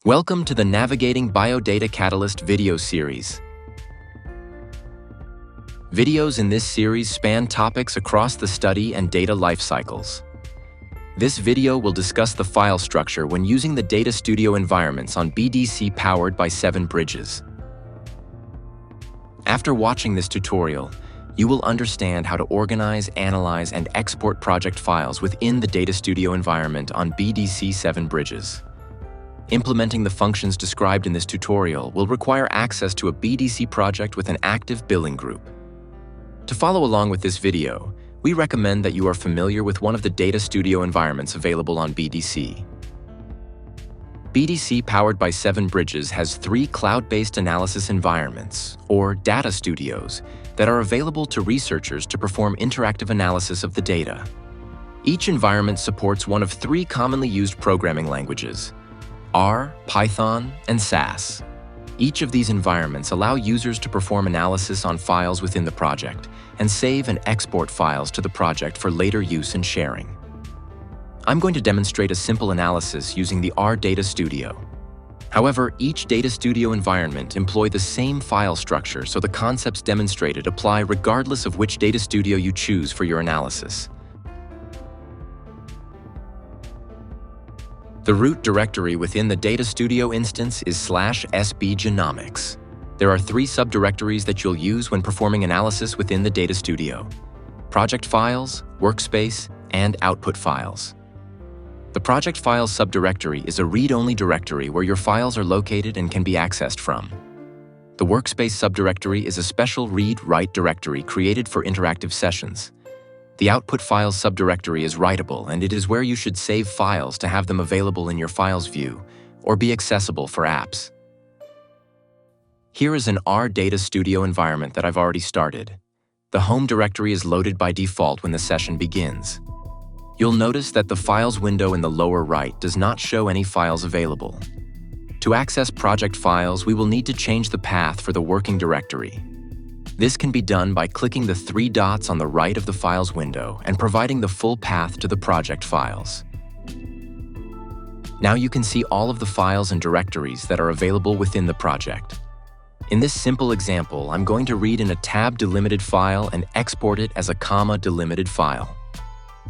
Welcome to the Navigating BioData Catalyst video series. Videos in this series span topics across the study and data life cycles. This video will discuss the file structure when using the Data Studio environments on BDC Powered by 7 Bridges. After watching this tutorial, you will understand how to organize, analyze, and export project files within the Data Studio environment on BDC 7 Bridges. Implementing the functions described in this tutorial will require access to a BDC project with an active billing group. To follow along with this video, we recommend that you are familiar with one of the Data Studio environments available on BDC. BDC Powered by 7 Bridges has 3 cloud-based analysis environments, or data studios, that are available to researchers to perform interactive analysis of the data. Each environment supports one of 3 commonly used programming languages: R, Python, and SAS. Each of these environments allow users to perform analysis on files within the project and save and export files to the project for later use and sharing. I'm going to demonstrate a simple analysis using the R Data Studio. However, each Data Studio environment employs the same file structure, so the concepts demonstrated apply regardless of which Data Studio you choose for your analysis. The root directory within the Data Studio instance is /sbgenomics. There are 3 subdirectories that you'll use when performing analysis within the Data Studio: project files, workspace, and output files. The project files subdirectory is a read-only directory where your files are located and can be accessed from. The workspace subdirectory is a special read-write directory created for interactive sessions. The output files subdirectory is writable, and it is where you should save files to have them available in your files view or be accessible for apps. Here is an R Data Studio environment that I've already started. The home directory is loaded by default when the session begins. You'll notice that the Files window in the lower right does not show any files available. To access project files, we will need to change the path for the working directory. This can be done by clicking the 3 dots on the right of the Files window and providing the full path to the project files. Now you can see all of the files and directories that are available within the project. In this simple example, I'm going to read in a tab delimited file and export it as a comma delimited file.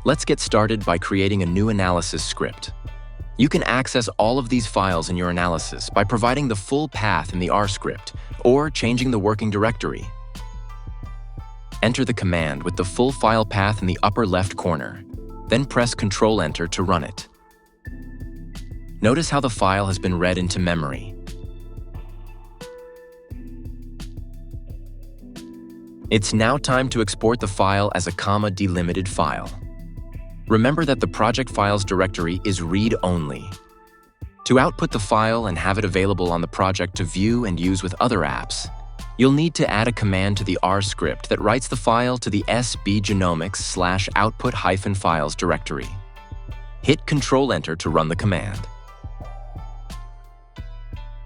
Let's get started by creating a new analysis script. You can access all of these files in your analysis by providing the full path in the R script or changing the working directory. Enter the command with the full file path in the upper left corner, then press Ctrl-Enter to run it. Notice how the file has been read into memory. It's now time to export the file as a comma delimited file. Remember that the project files directory is read-only. To output the file and have it available on the project to view and use with other apps, you'll need to add a command to the R script that writes the file to the sbgenomics /output-files directory. Hit Ctrl-Enter to run the command.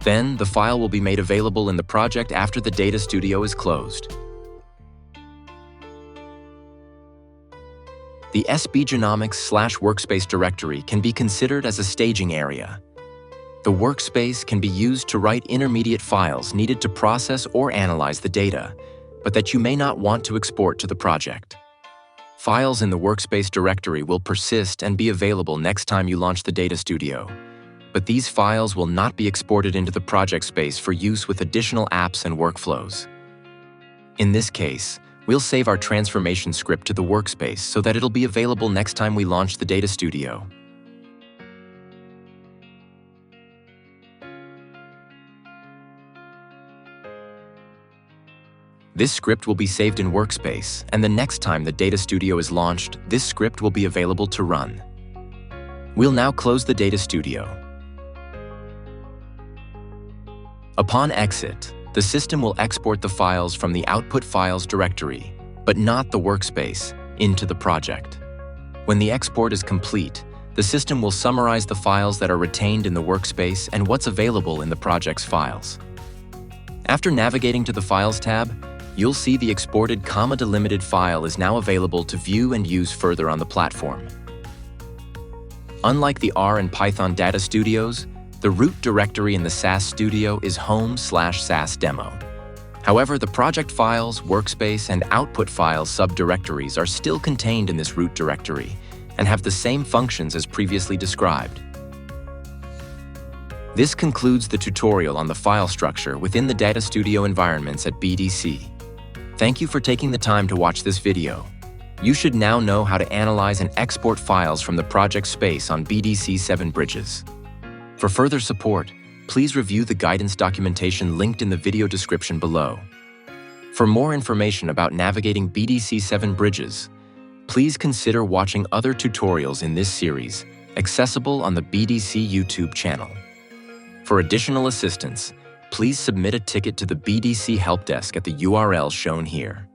Then, the file will be made available in the project after the Data Studio is closed. The sbgenomics /workspace directory can be considered as a staging area. The workspace can be used to write intermediate files needed to process or analyze the data, but that you may not want to export to the project. Files in the workspace directory will persist and be available next time you launch the Data Studio, but these files will not be exported into the project space for use with additional apps and workflows. In this case, we'll save our transformation script to the workspace so that it'll be available next time we launch the Data Studio. This script will be saved in Workspace, and the next time the Data Studio is launched, this script will be available to run. We'll now close the Data Studio. Upon exit, the system will export the files from the output files directory, but not the workspace, into the project. When the export is complete, the system will summarize the files that are retained in the workspace and what's available in the project's files. After navigating to the Files tab, you'll see the exported comma delimited file is now available to view and use further on the platform. Unlike the R and Python data studios, the root directory in the SAS Studio is home/SAS demo. However, the project files, workspace, and output files subdirectories are still contained in this root directory and have the same functions as previously described. This concludes the tutorial on the file structure within the Data Studio environments at BDC. Thank you for taking the time to watch this video. You should now know how to analyze and export files from the project space on BDC 7 Bridges. For further support, please review the guidance documentation linked in the video description below. For more information about navigating BDC 7 Bridges, please consider watching other tutorials in this series, accessible on the BDC YouTube channel. For additional assistance, please submit a ticket to the BDC Help Desk at the URL shown here.